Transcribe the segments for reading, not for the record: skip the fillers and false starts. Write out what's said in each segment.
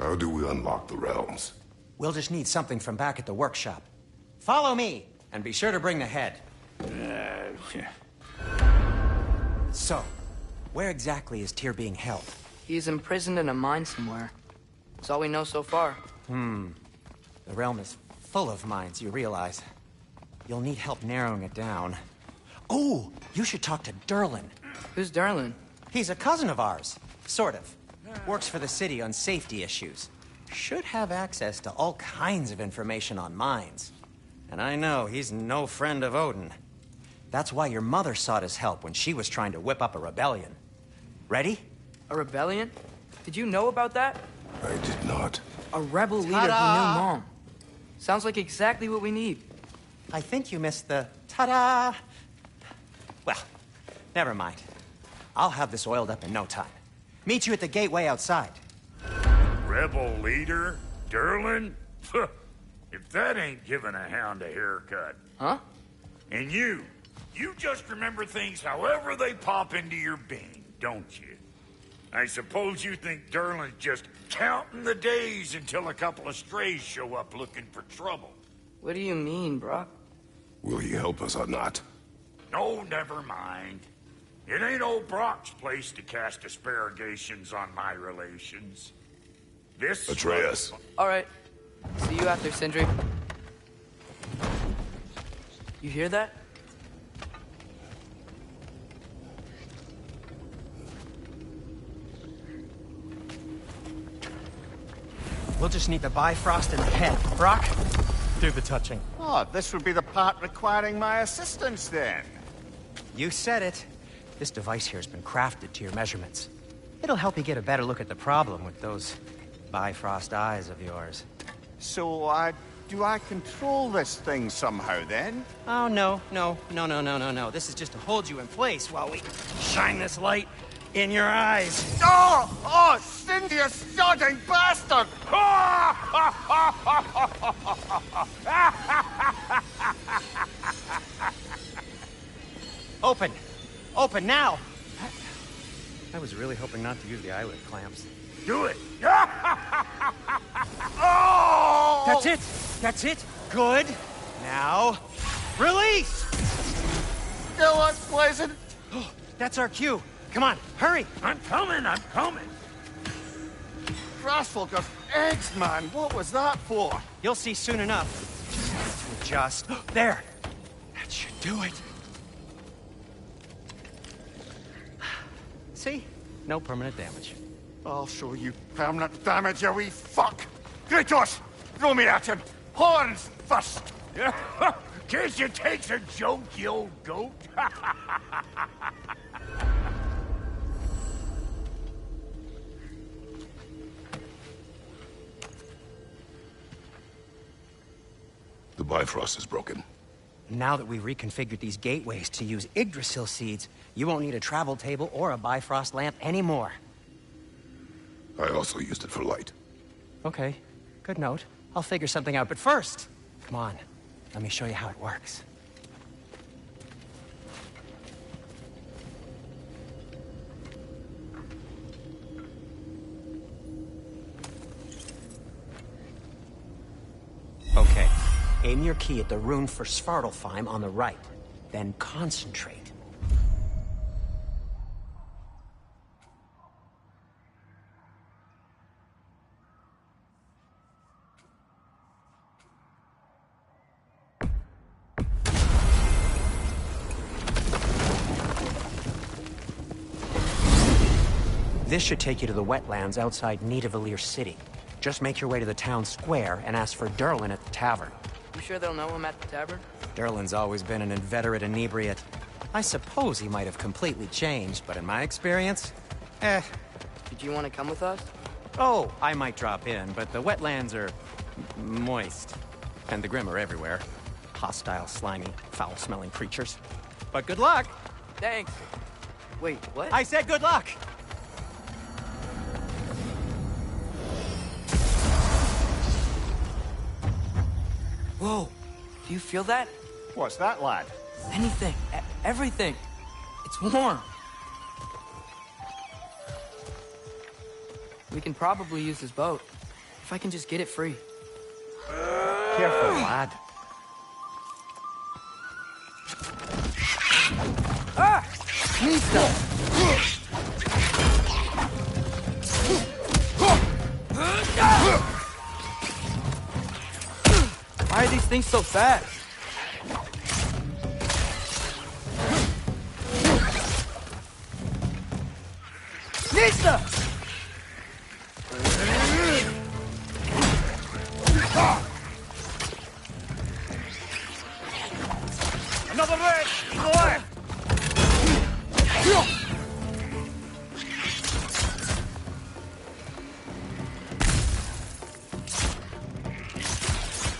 How do we unlock the realms? We'll just need something from back at the workshop. Follow me, and be sure to bring the head. Yeah. So, where exactly is Tyr being held? He's imprisoned in a mine somewhere. That's all we know so far. The realm is full of mines, you realize. You'll need help narrowing it down. Oh, you should talk to Derlin. Who's Darlin? He's a cousin of ours. Sort of. Works for the city on safety issues. Should have access to all kinds of information on mines. And I know he's no friend of Odin. That's why your mother sought his help when she was trying to whip up a rebellion. Ready? A rebellion? Did you know about that? I did not. A rebel leader who knew Mom. Sounds like exactly what we need. I think you missed the ta-da. Well, never mind. I'll have this oiled up in no time. Meet you at the gateway outside. Rebel leader? Derlin? If that ain't giving a hound a haircut. Huh? And you just remember things however they pop into your being, don't you? I suppose you think Derlin's just counting the days until a couple of strays show up looking for trouble. What do you mean, Brock? Will he help us or not? No, never mind. It ain't old Brock's place to cast aspersions on my relations. This... Atreus. All right. See you after, Sindri. You hear that? We'll just need the Bifrost and the head. Brock, do the touching. Oh, this would be the part requiring my assistance, then. You said it. This device here has been crafted to your measurements. It'll help you get a better look at the problem with those Bifrost eyes of yours. So, do I control this thing somehow, then? Oh, no. This is just to hold you in place while we shine this light in your eyes. Oh, Cindy, you sodding bastard! Open now! I was really hoping not to use the eyelid clamps. Do it! Oh! That's it! Good! Now, release! Still unpleasant. Oh, that's our cue. Come on, hurry! I'm coming! Grassfalker's eggs, man. What was that for? You'll see soon enough. Just have to adjust. There! That should do it. See? No permanent damage. I'll show you permanent damage, you wee fuck! Kratos! Throw me at him! Horns first! Case you takes a joke, you old goat. The Bifrost is broken. Now that we've reconfigured these gateways to use Yggdrasil seeds, you won't need a travel table or a Bifrost lamp anymore. I also used it for light. Okay, good note. I'll figure something out, but first, come on, let me show you how it works. Okay, aim your key at the rune for Svartalfheim on the right, then concentrate. This should take you to the wetlands outside Nidavellir City. Just make your way to the town square and ask for Derlin at the tavern. You sure they'll know him at the tavern? Derlin's always been an inveterate inebriate. I suppose he might have completely changed, but in my experience, Did you want to come with us? Oh, I might drop in, but the wetlands are moist. And the Grim are everywhere. Hostile, slimy, foul-smelling creatures. But good luck! Thanks. Wait, what? I said good luck! Whoa, do you feel that? What's that, lad? Anything, everything. It's warm. We can probably use this boat. If I can just get it free. Careful, lad. Ah! Nista! Why are these things so fast? Nista! Another red! To the left!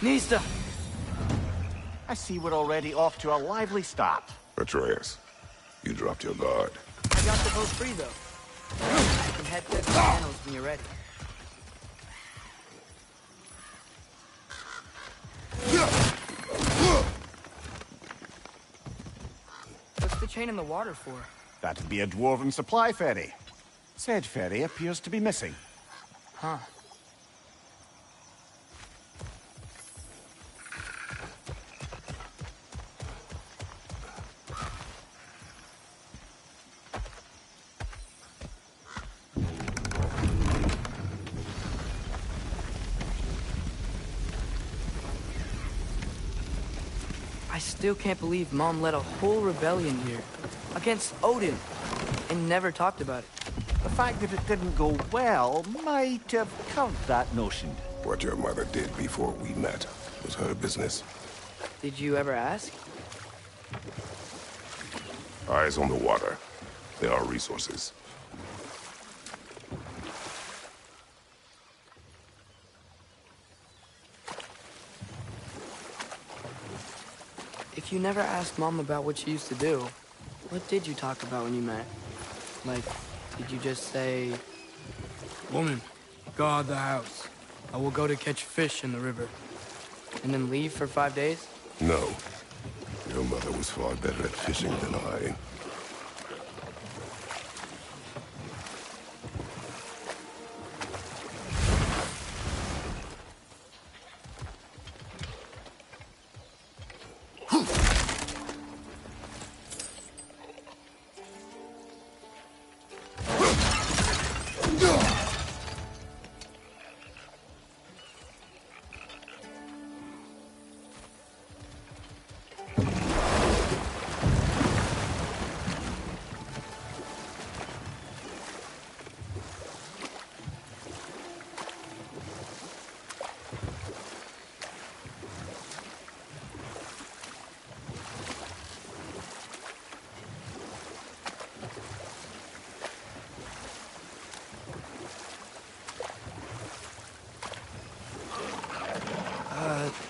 Nista! I see we're already off to a lively start. Atreus, you dropped your guard. I got the boat free, though. You can head to the channels when you're ready. What's the chain in the water for? That'd be a dwarven supply ferry. Said ferry appears to be missing. Huh. I still can't believe Mom led a whole rebellion here. Against Odin. And never talked about it. The fact that it didn't go well might have covered that notion. What your mother did before we met was her business. Did you ever ask? Eyes on the water. There are resources. If you never asked Mom about what she used to do, what did you talk about when you met? Like, did you just say... Woman, guard the house. I will go to catch fish in the river. and then leave for 5 days? No. Your mother was far better at fishing than I.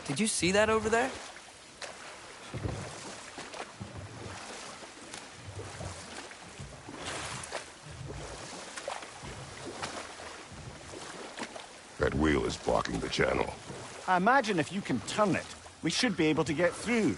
Did you see that over there? That wheel is blocking the channel. I imagine if you can turn it, we should be able to get through.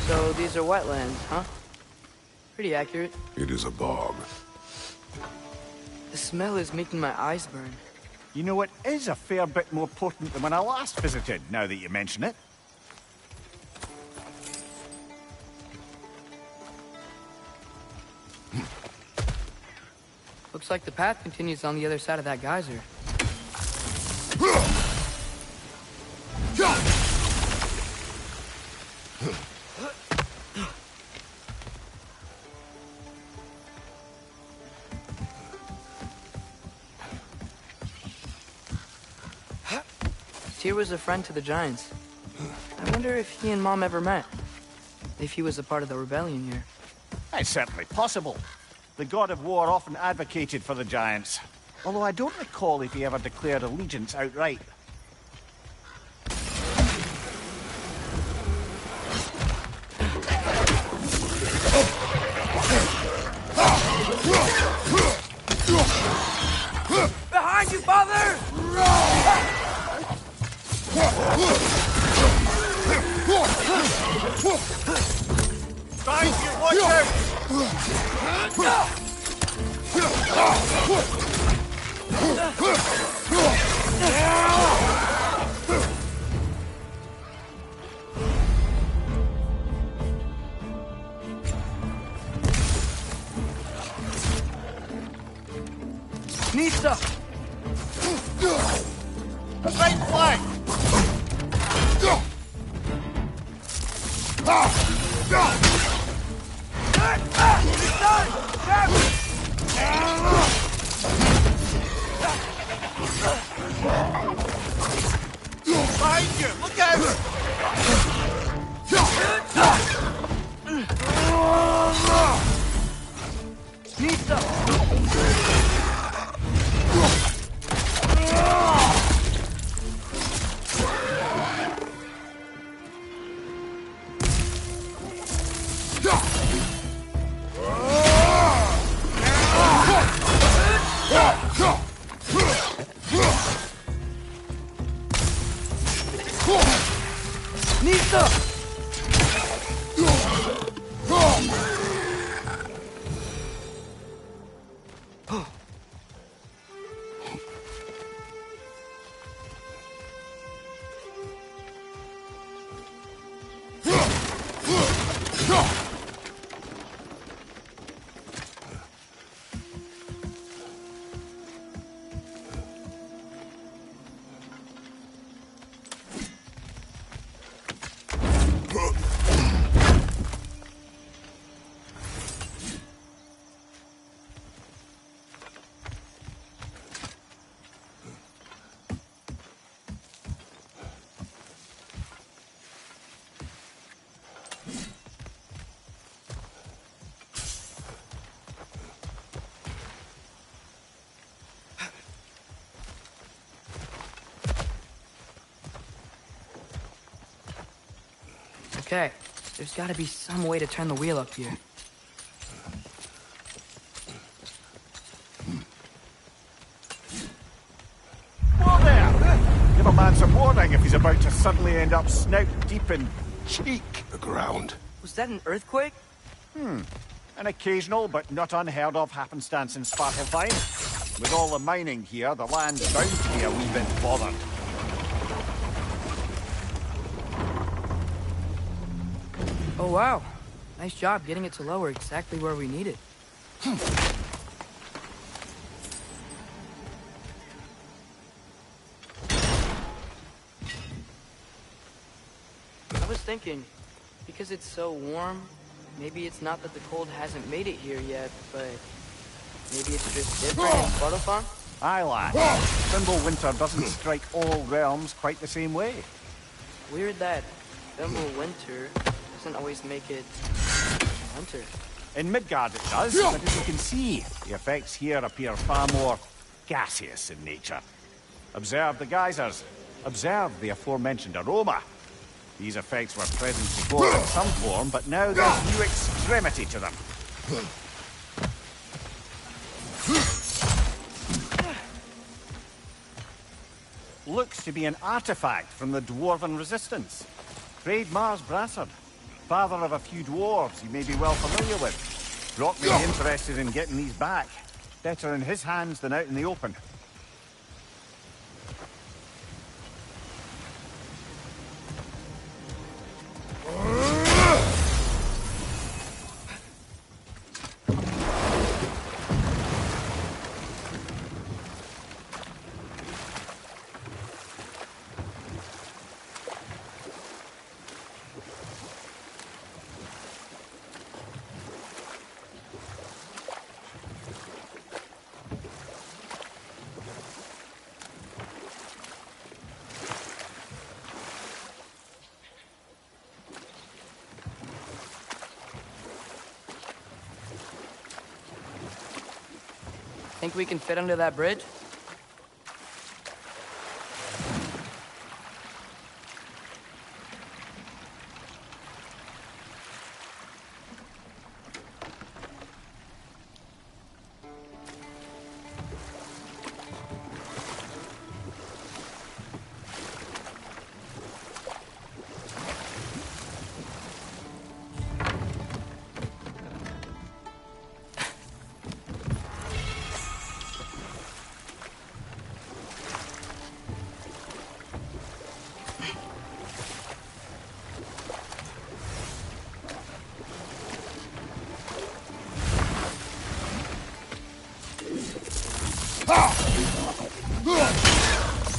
So these are wetlands, huh? Pretty accurate. It is a bog. The smell is making my eyes burn. You know, it is a fair bit more potent than when I last visited, now that you mention it. Looks like the path continues on the other side of that geyser. Tyr was a friend to the Giants. I wonder if he and Mom ever met. If he was a part of the rebellion here. It's certainly possible. The god of war often advocated for the giants, although I don't recall if he ever declared allegiance outright. Behind you, father! Behind you, watch out! Nista! Right flank! Behind you! Look out! Nista! Nista! Okay, there's gotta be some way to turn the wheel up here. Whoa there! Give a man some warning if he's about to suddenly end up snout deep in cheek. The ground. Was that an earthquake? An occasional but not unheard of happenstance in Svartalfheim. With all the mining here, the land's bound to be a wee bit bothered. Oh wow, nice job getting it to lower exactly where we need it. I was thinking, because it's so warm, maybe it's not that the cold hasn't made it here yet, but maybe it's just different in Svartalfheim? Aye, lad. Thimble winter doesn't strike all realms quite the same way. Weird that Thimble winter doesn't always make it winter. In Midgard it does, but as you can see, the effects here appear far more gaseous in nature. Observe the geysers. Observe the aforementioned aroma. These effects were present before in some form, but now there's new extremity to them. Looks to be an artifact from the Dwarven Resistance. Trade Mars Brassard, father of a few dwarves you may be well familiar with. Brock may be interested in getting these back. Better in his hands than out in the open. Think we can fit under that bridge?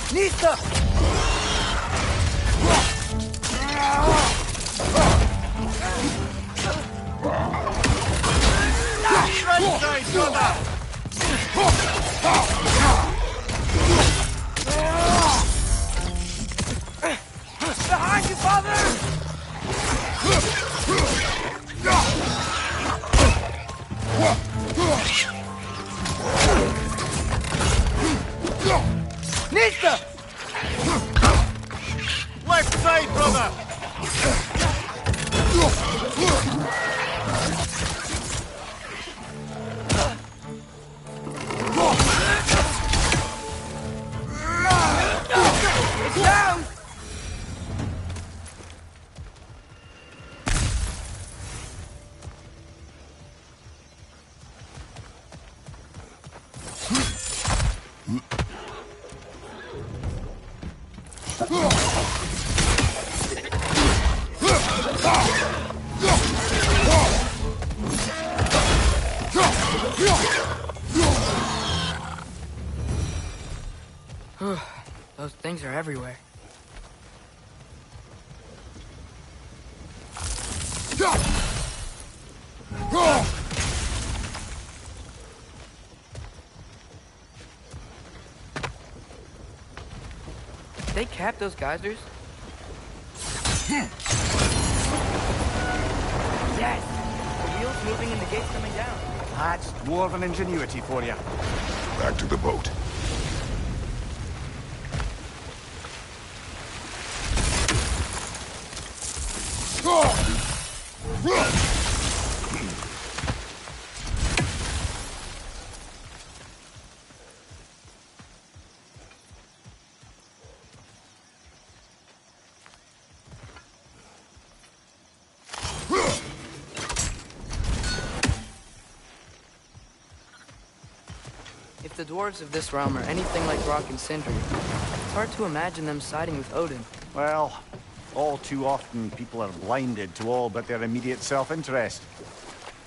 Nista! Behind you, father! Nista! Left side, brother! It's down! Those things are everywhere. Did they cap those geysers? Yes! The wheels moving and the gates coming down. That's dwarven ingenuity for you. Back to the boat. If the dwarves of this realm are anything like Rock and Sindri, it's hard to imagine them siding with Odin. Well, all too often people are blinded to all but their immediate self-interest.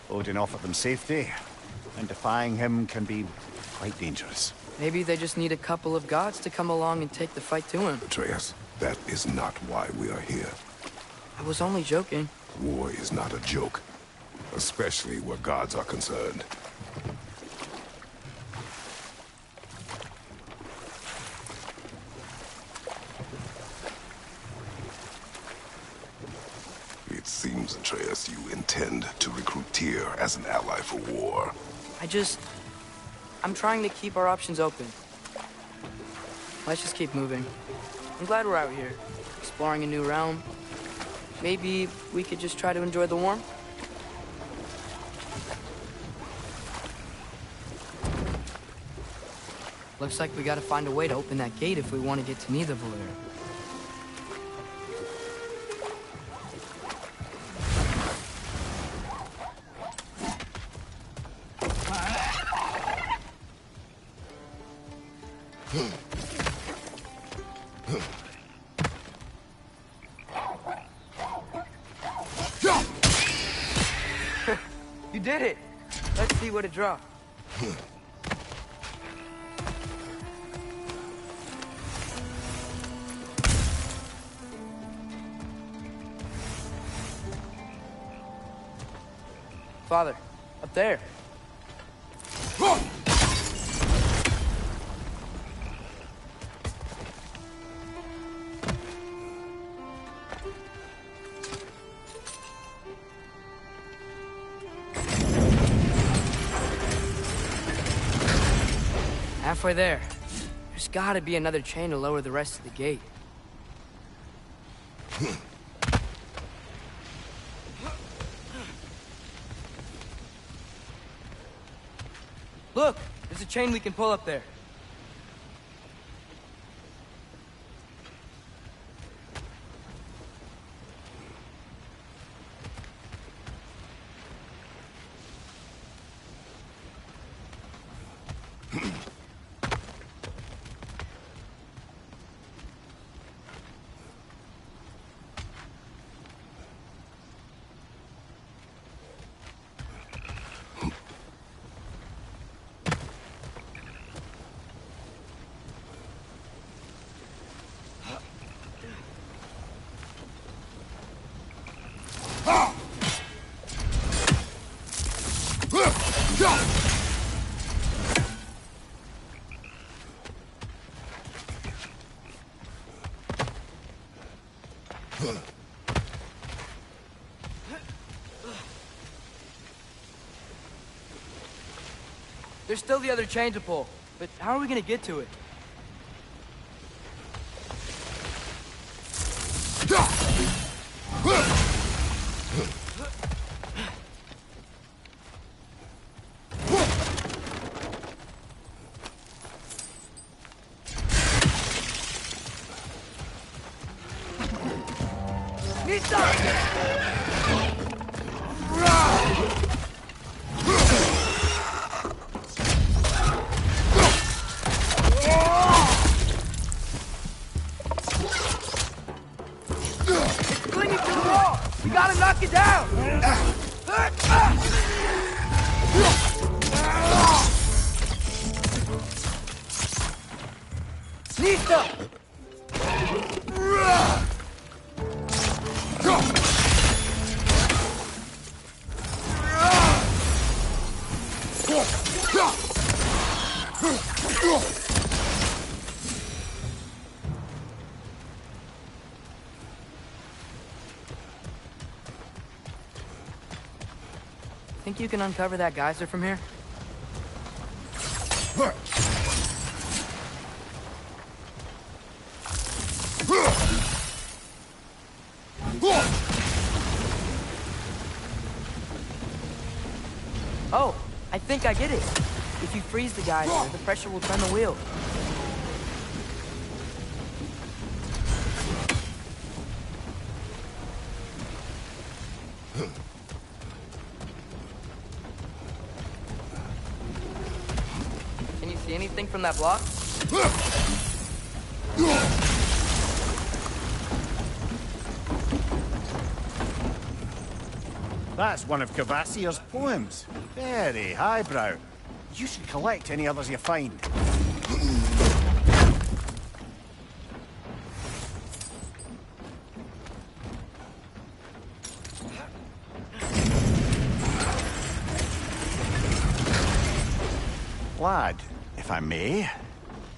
Odin offered them safety, and defying him can be quite dangerous. Maybe they just need a couple of gods to come along and take the fight to him. Atreus, that is not why we are here. I was only joking. War is not a joke, especially where gods are concerned. It seems, Atreus, you intend to recruit Tyr as an ally for war. I'm trying to keep our options open. Let's just keep moving. I'm glad we're out here, exploring a new realm. Maybe we could just try to enjoy the warmth? Looks like we gotta find a way to open that gate if we want to get to Nidavellir. You did it! Let's see what it dropped. Father, up there. halfway there. There's gotta be another chain to lower the rest of the gate. Look! There's a chain we can pull up there. There's still the other chain to pull, but how are we gonna get to it? Think you can uncover that geyser from here? Oh, I think I get it. If you freeze the geyser, the pressure will turn the wheel. Can you see anything from that block? That's one of Cavassier's poems. Very highbrow. You should collect any others you find. Lad, if I may,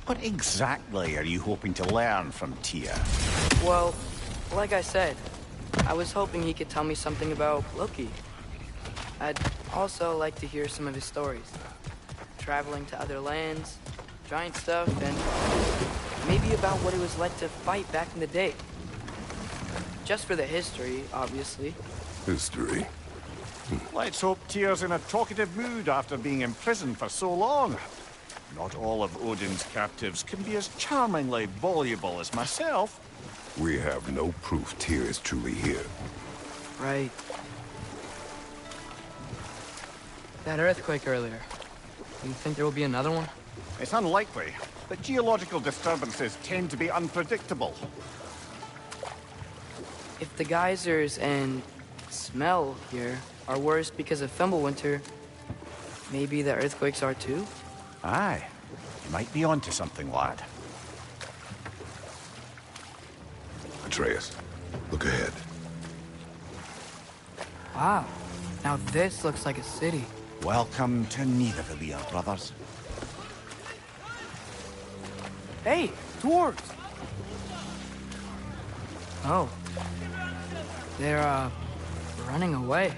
what exactly are you hoping to learn from Tyr? Well, like I said, I was hoping he could tell me something about Loki. I'd also like to hear some of his stories. Traveling to other lands, giant stuff, and maybe about what it was like to fight back in the day. Just for the history, obviously. History? Let's hope Tyr's in a talkative mood after being imprisoned for so long. Not all of Odin's captives can be as charmingly voluble as myself. We have no proof Tyr is truly here. Right. That earthquake earlier. You think there will be another one? It's unlikely, but geological disturbances tend to be unpredictable. If the geysers and smell here are worse because of Fimbulwinter, maybe the earthquakes are too? Aye. You might be onto something, lad. Atreus, look ahead. Wow. Now this looks like a city. Welcome to Nidavellir, brothers. Hey, dwarves! Oh. They're, running away.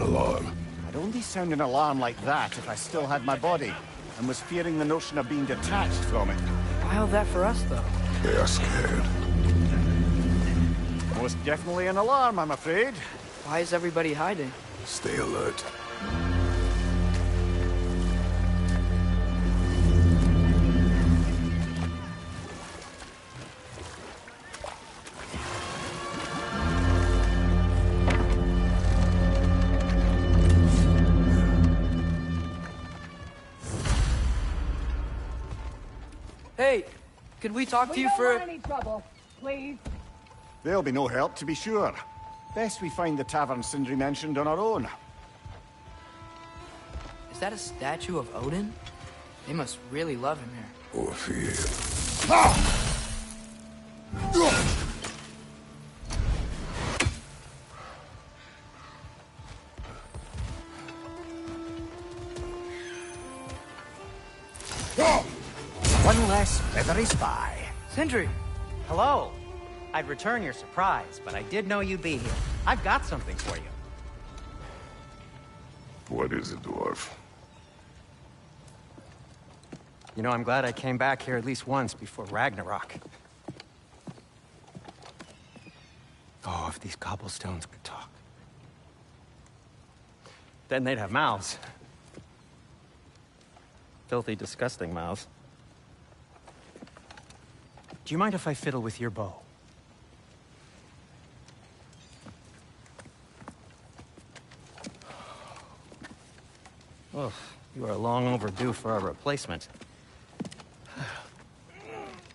alarm. I'd only sound an alarm like that if I still had my body, and was fearing the notion of being detached from it. Why all that for us, though? They are scared. Most definitely an alarm, I'm afraid. Why is everybody hiding? Stay alert. Hey, could we talk to you don't for... want any trouble, please. There'll be no help, to be sure. Best we find the tavern Sindri mentioned on our own. Is that a statue of Odin? They must really love him here. Or fear. One less feathery spy. Sindri! Hello. I'd return your surprise, but I did know you'd be here. I've got something for you. What is it, dwarf? You know, I'm glad I came back here at least once before Ragnarok. Oh, if these cobblestones could talk. Then they'd have mouths. Filthy, disgusting mouths. Do you mind if I fiddle with your bow? Oh, you are long overdue for a replacement.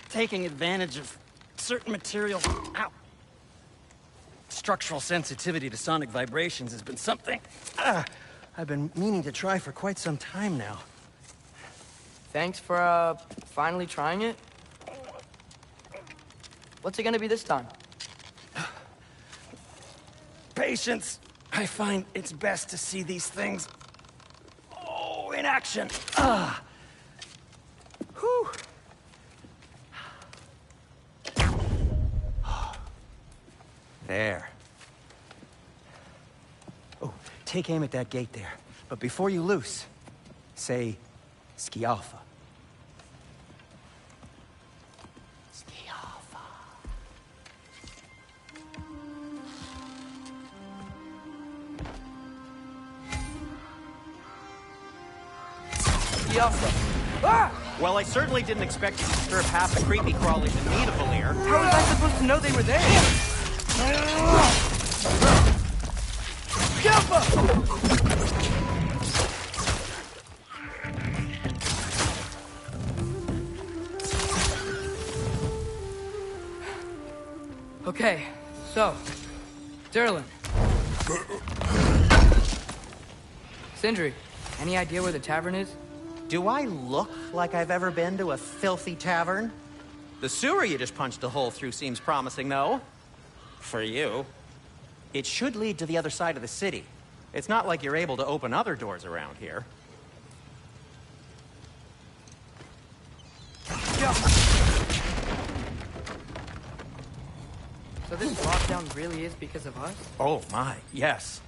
Taking advantage of certain materials. Ow. Structural sensitivity to sonic vibrations has been something I've been meaning to try for quite some time now. Thanks for, finally trying it. What's it gonna be this time? Patience. I find it's best to see these things, in action. Whew. There. Oh, take aim at that gate there. But before you loose, say, Skialfa. Skialfa. Skialfa. Ah! Well, I certainly didn't expect you to disturb half the creepy crawlies in need of Valir. How was I supposed to know they were there? Okay, so, Durlin. Sindri, any idea where the tavern is? Do I look like I've ever been to a filthy tavern? The sewer you just punched a hole through seems promising, though. For you. It should lead to the other side of the city. It's not like you're able to open other doors around here. So this lockdown really is because of us? Oh my, yes.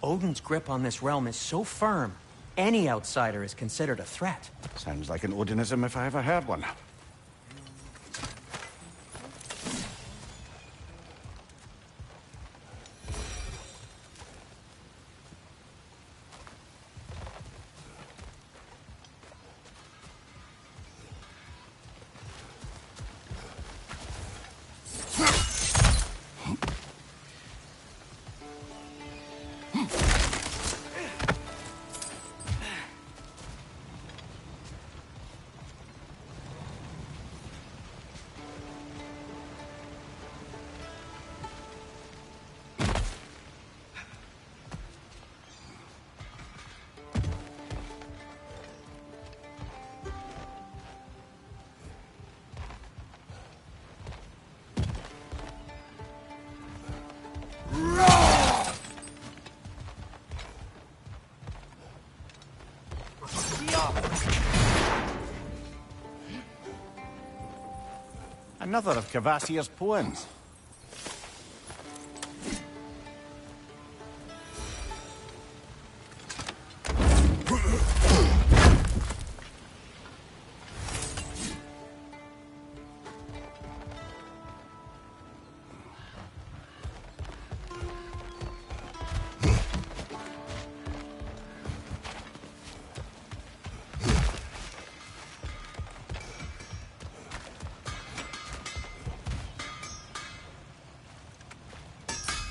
Odin's grip on this realm is so firm, any outsider is considered a threat. Sounds like an Odinism if I ever heard one. Another of Kvasir's poems.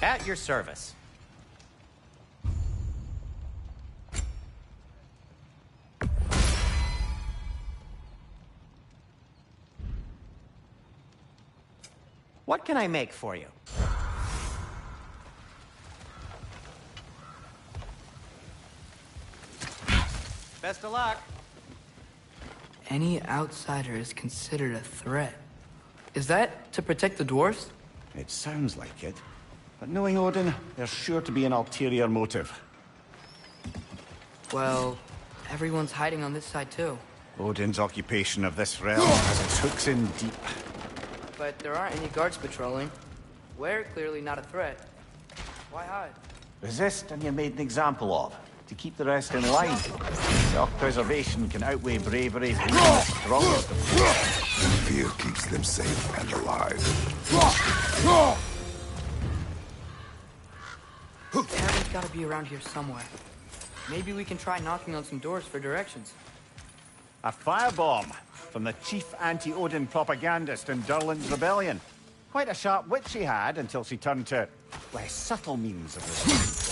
At your service. What can I make for you? Best of luck. Any outsider is considered a threat. Is that to protect the dwarves? It sounds like it. But knowing Odin, there's sure to be an ulterior motive. Well, everyone's hiding on this side too. Odin's occupation of this realm has its hooks in deep. But there aren't any guards patrolling. We're clearly not a threat. Why hide? Resist and you're made an example of, to keep the rest in line. Self-preservation can outweigh bravery even the strongest of them. Fear keeps them safe and alive. Aaron's gotta be around here somewhere. Maybe we can try knocking on some doors for directions. A firebomb from the chief anti-Odin propagandist in Durlin's rebellion. Quite a sharp wit she had until she turned to less subtle means of resistance.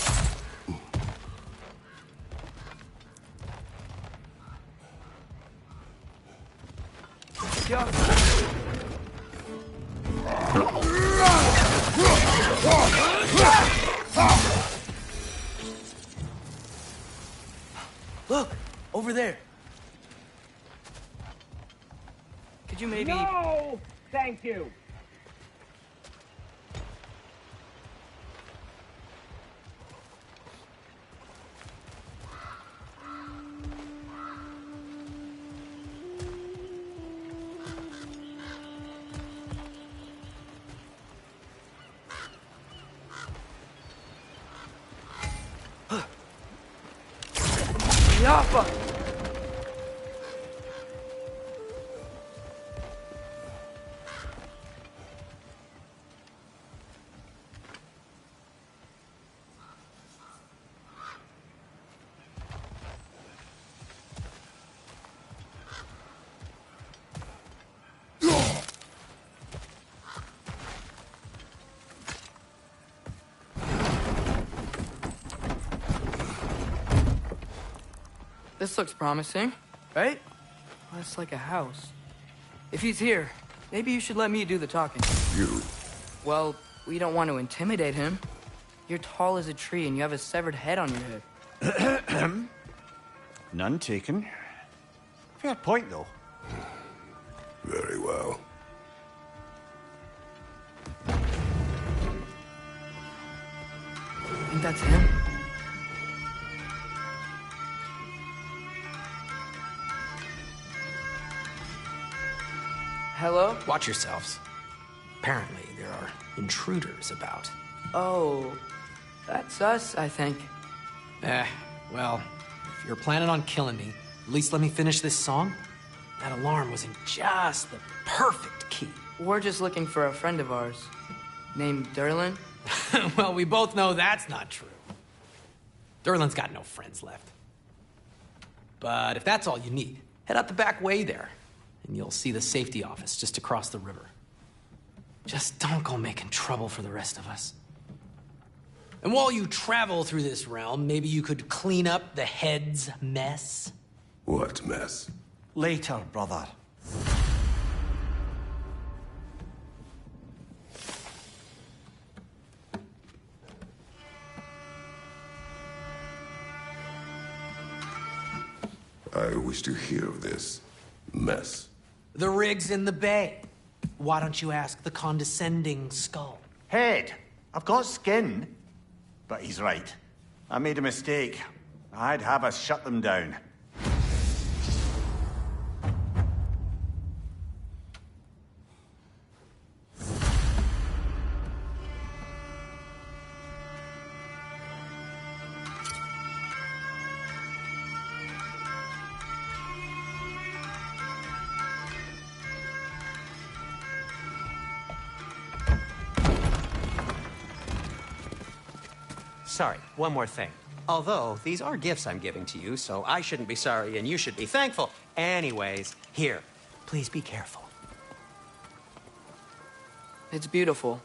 Look! Over there! Could you maybe... No! Thank you. Yappa! This looks promising, right? Well, it's like a house. If he's here, maybe you should let me do the talking. You. Well, we don't want to intimidate him. You're tall as a tree and you have a severed head on your head. None taken. Fair point, though. Very well. I think that's him. Hello? Watch yourselves. Apparently, there are intruders about. Oh, that's us, I think. Well, if you're planning on killing me, at least let me finish this song. That alarm was in just the perfect key. We're just looking for a friend of ours, named Durlin. Well, we both know that's not true. Durlin's got no friends left. But if that's all you need, head out the back way there, and you'll see the safety office just across the river. Just don't go making trouble for the rest of us. And while you travel through this realm, maybe you could clean up the head's mess? What mess? Later, brother. I wish to hear of this mess. The rig's in the bay. Why don't you ask the condescending skull? Head. I've got skin. But he's right. I made a mistake. I'd have us shut them down. Sorry, one more thing. Although, these are gifts I'm giving to you, so I shouldn't be sorry and you should be thankful. Anyways, here, please be careful. It's beautiful.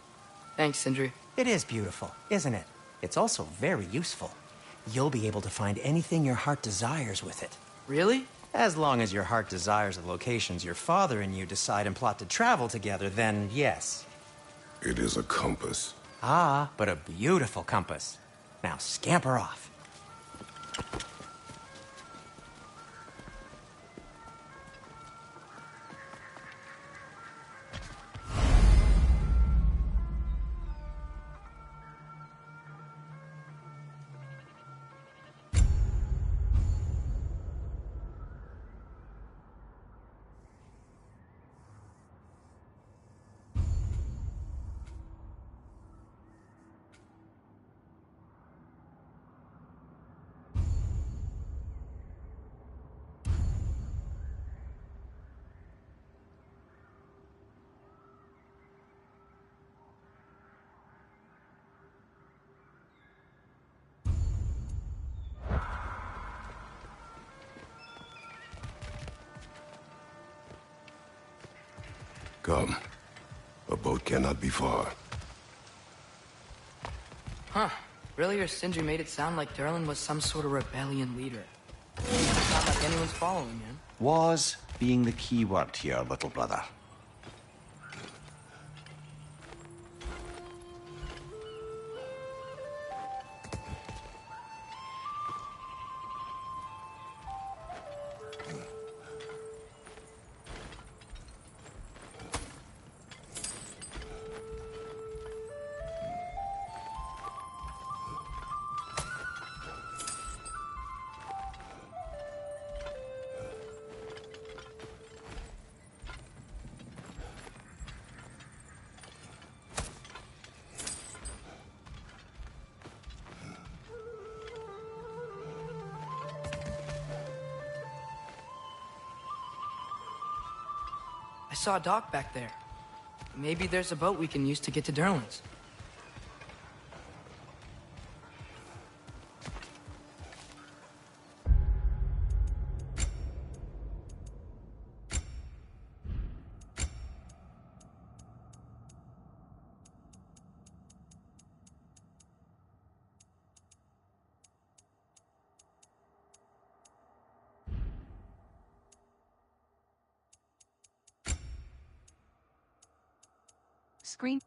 Thanks, Sindri. It is beautiful, isn't it? It's also very useful. You'll be able to find anything your heart desires with it. Really? As long as your heart desires the locations your father and you decide and plot to travel together, then yes. It is a compass. Ah, but a beautiful compass. Now scamper off. Come. A boat cannot be far. Huh. Earlier, Sindri made it sound like Durlin was some sort of rebellion leader. It's not like anyone's following him. Was being the key word here, little brother. I saw a dock back there. Maybe there's a boat we can use to get to Durlin's. Screen.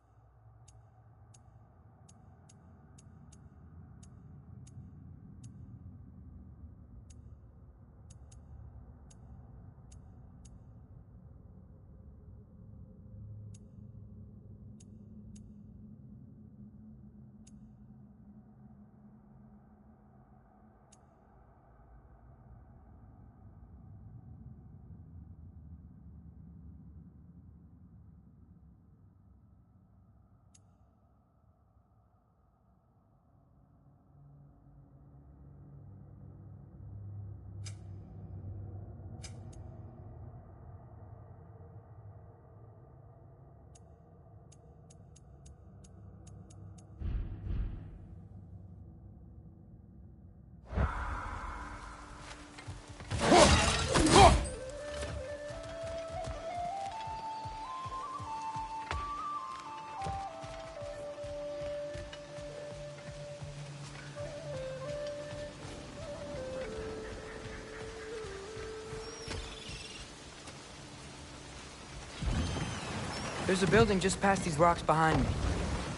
There's a building just past these rocks behind me.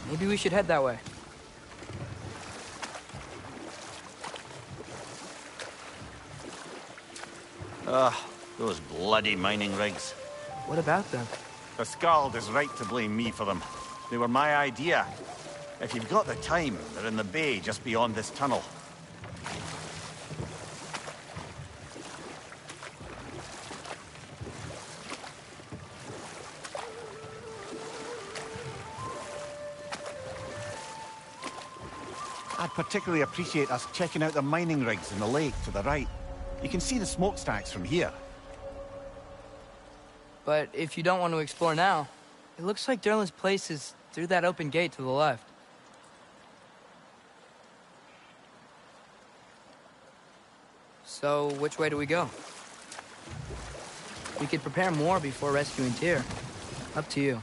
Maybe we should head that way. Those bloody mining rigs. What about them? The Skald is right to blame me for them. They were my idea. If you've got the time, they're in the bay just beyond this tunnel. I'd particularly appreciate us checking out the mining rigs in the lake to the right. You can see the smokestacks from here. But if you don't want to explore now, it looks like Durlin's place is through that open gate to the left. So, which way do we go? We could prepare more before rescuing Tyr. Up to you.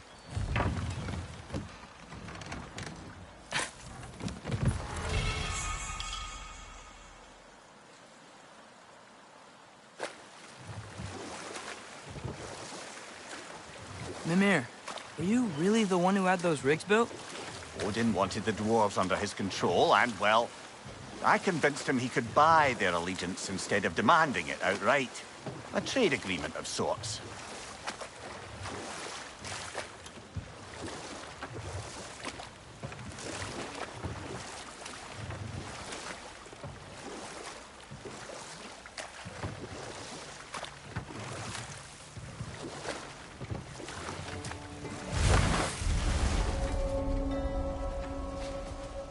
Mimir, were you really the one who had those rigs built? Odin wanted the dwarves under his control, and, well, I convinced him he could buy their allegiance instead of demanding it outright. A trade agreement of sorts.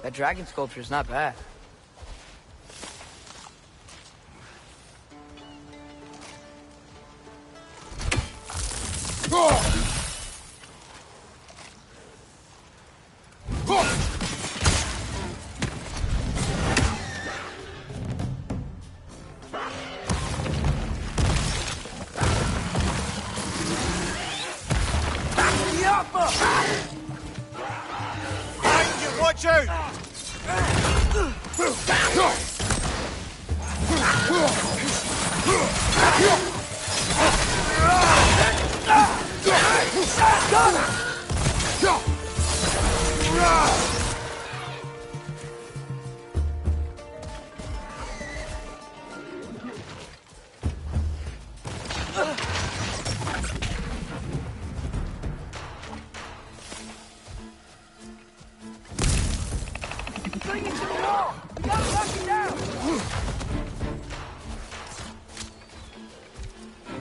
That dragon sculpture's not bad. Watch out!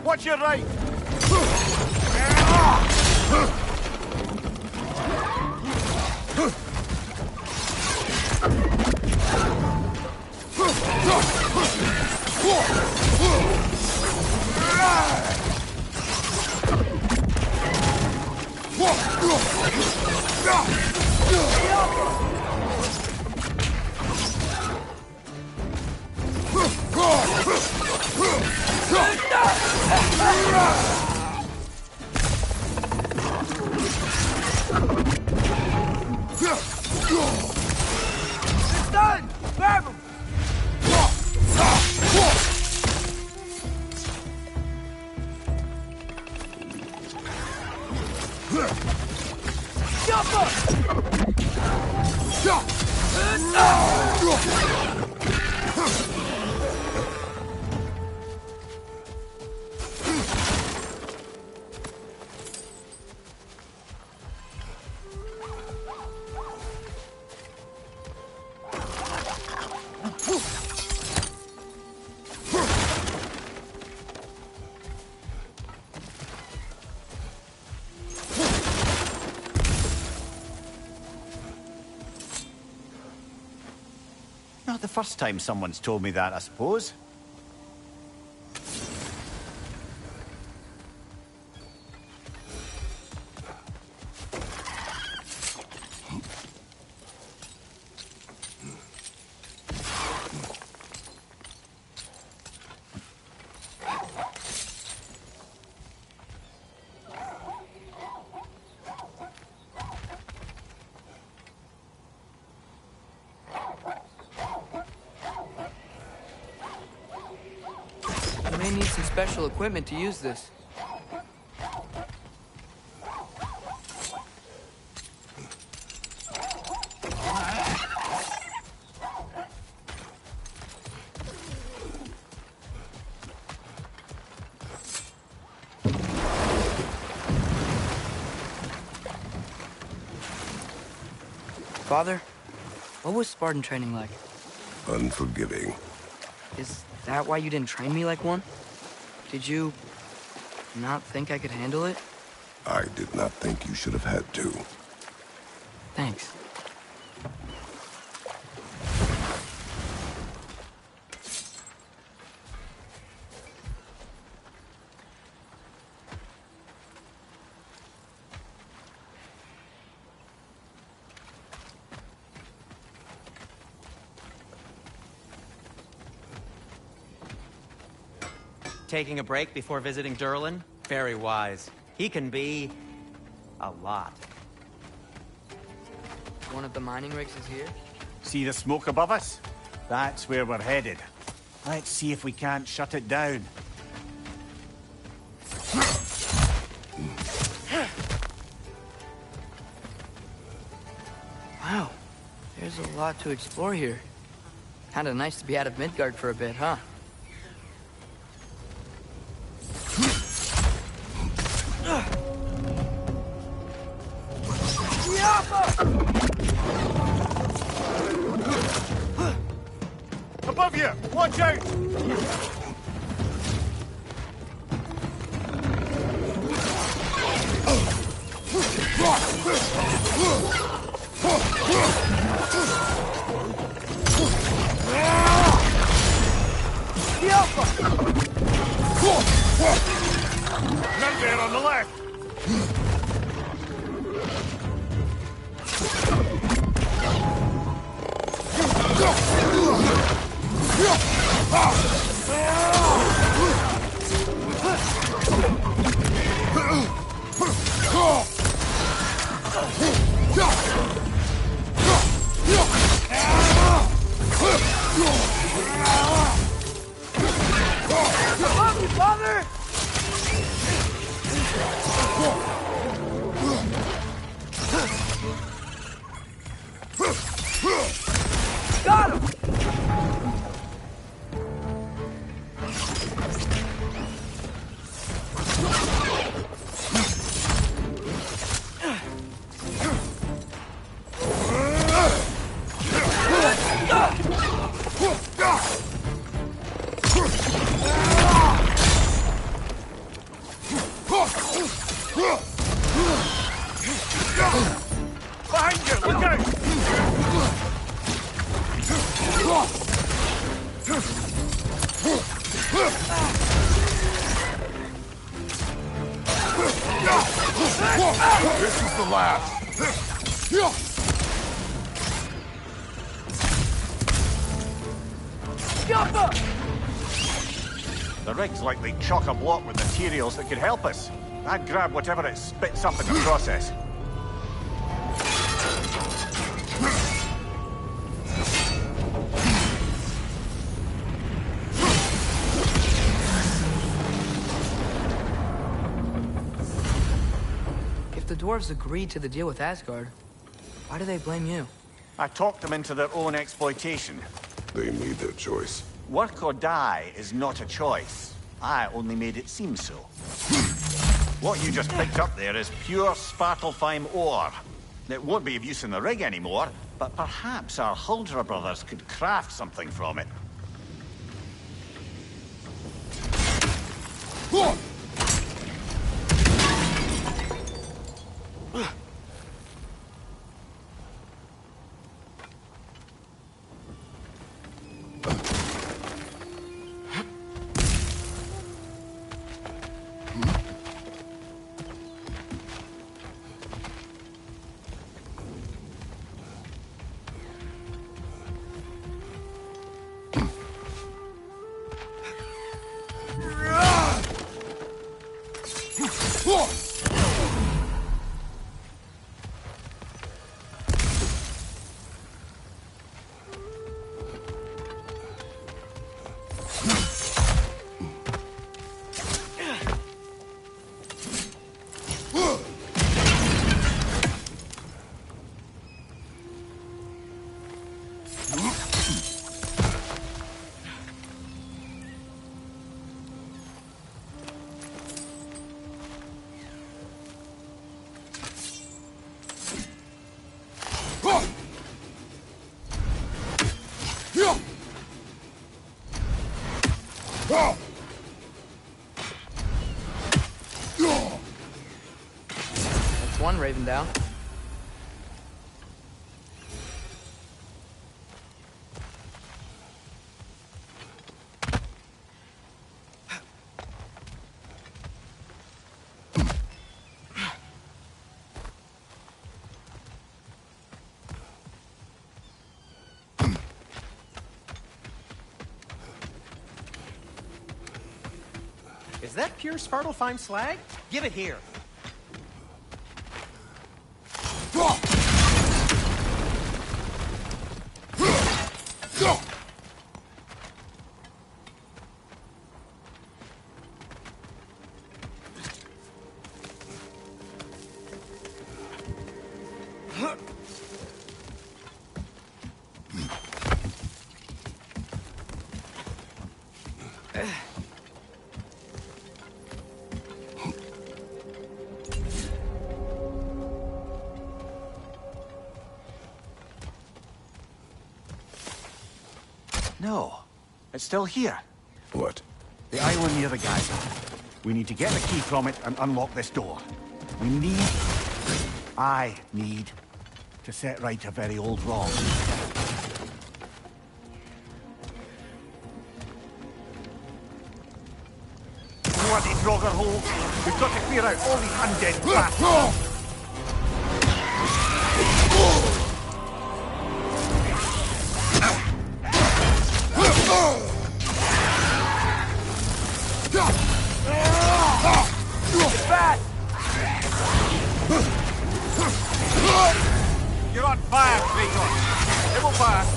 Watch your right! It's done! Grab him! Not the first time someone's told me that, I suppose. You may need some special equipment to use this. Father, what was Spartan training like? Unforgiving. Is that why you didn't train me like one? Did you not think I could handle it? I did not think you should have had to. Thanks. Taking a break before visiting Durlin? Very wise. He can be... a lot. One of the mining rigs is here? See the smoke above us? That's where we're headed. Let's see if we can't shut it down. There's a lot to explore here. Kinda nice to be out of Midgard for a bit, huh? Above you! Watch out! None there on the left! Behind you! Look out! This is the last. The rig's likely chock-a-block with materials that could help us. I'd grab whatever it spits up in the process. If the dwarves agreed to the deal with Asgard, why do they blame you? I talked them into their own exploitation. They made their choice. Work or die is not a choice. I only made it seem so. What you just picked up there is pure Svartalfheim ore. It won't be of use in the rig anymore, but perhaps our Huldra brothers could craft something from it. That's one Raven down. Is that pure Svartalfheim slag? Give it here. No. It's still here. What? The island near the geyser. We need to get the key from it and unlock this door. I need to set right a very old wrong. Bloody Draugr hole! We've got to clear out all these undead bastards! You're on fire, Kratos! It will pass!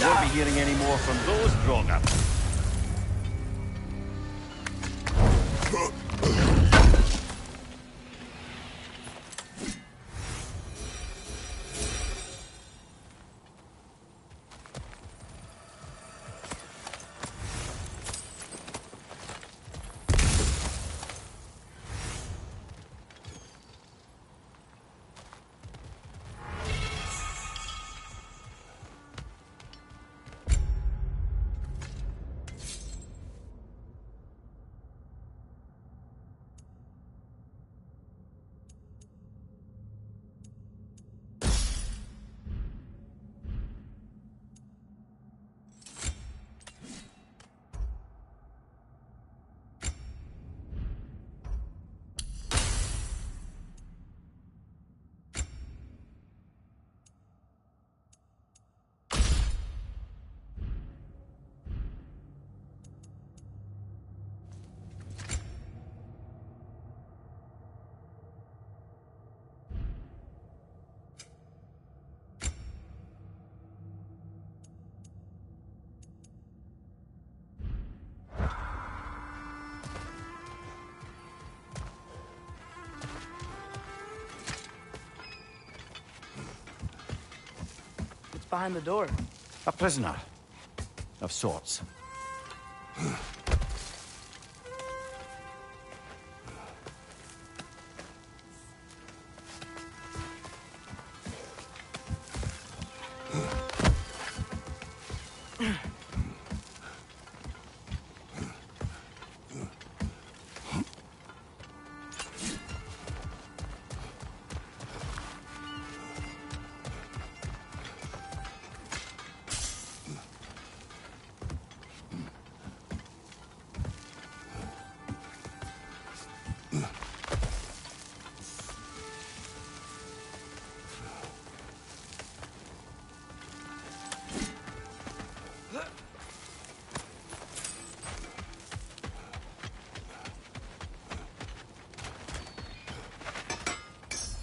Won't be hearing any more from those Draugr. Behind the door. A prisoner. Of sorts.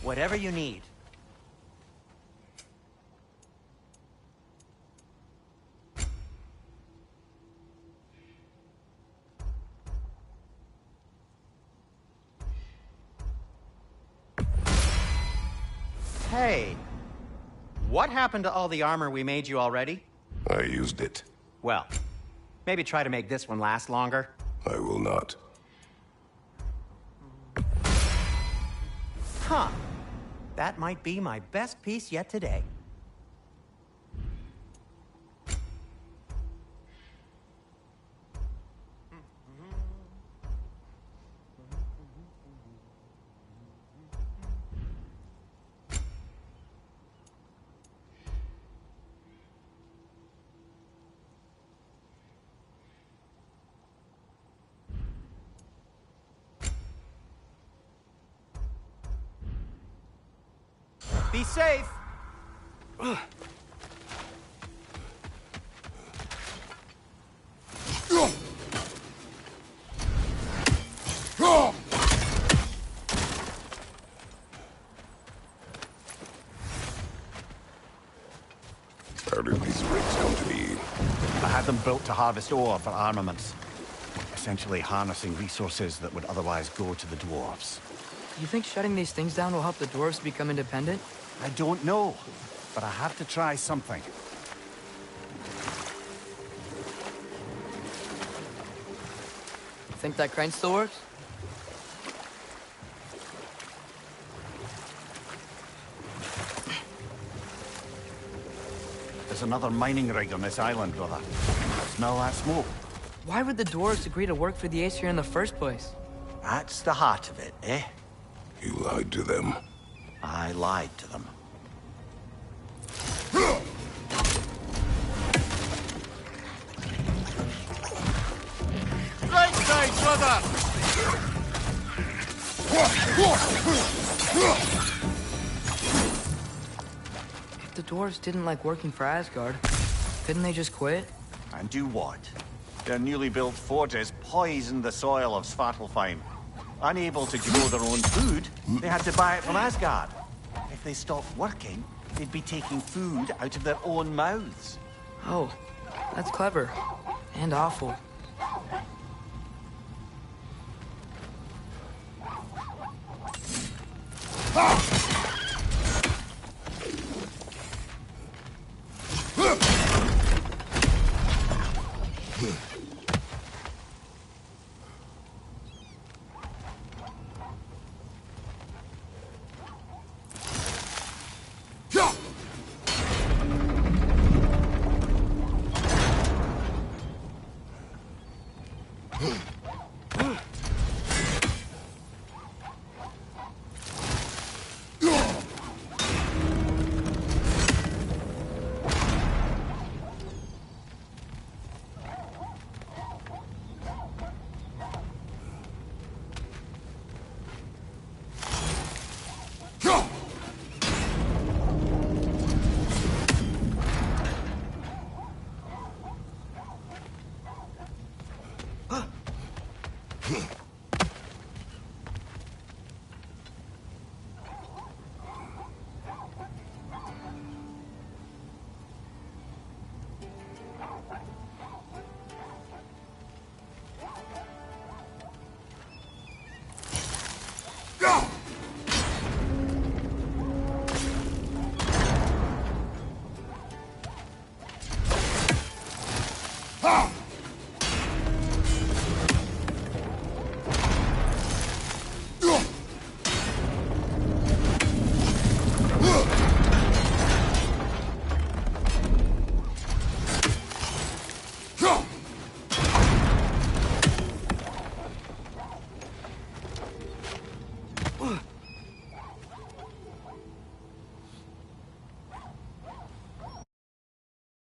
Whatever you need. Hey, what happened to all the armor we made you already? I used it. Well, maybe try to make this one last longer. I will not. Huh. That might be my best piece yet today. Be safe. Where do these rigs come to be? I had them built to harvest ore for armaments. Essentially harnessing resources that would otherwise go to the dwarves. You think shutting these things down will help the dwarves become independent? I don't know, but I have to try something. Think that crane still works? There's another mining rig on this island, brother. Smell that smoke? Why would the dwarves agree to work for the Aesir in the first place? That's the heart of it, eh? You lied to them. I lied to them. Right side, brother! If the dwarves didn't like working for Asgard, couldn't they just quit? And do what? Their newly built forges poisoned the soil of Svartalfheim. Unable to grow their own food, they had to buy it from Asgard. If they stopped working, they'd be taking food out of their own mouths. Oh, that's clever. And awful. Ah!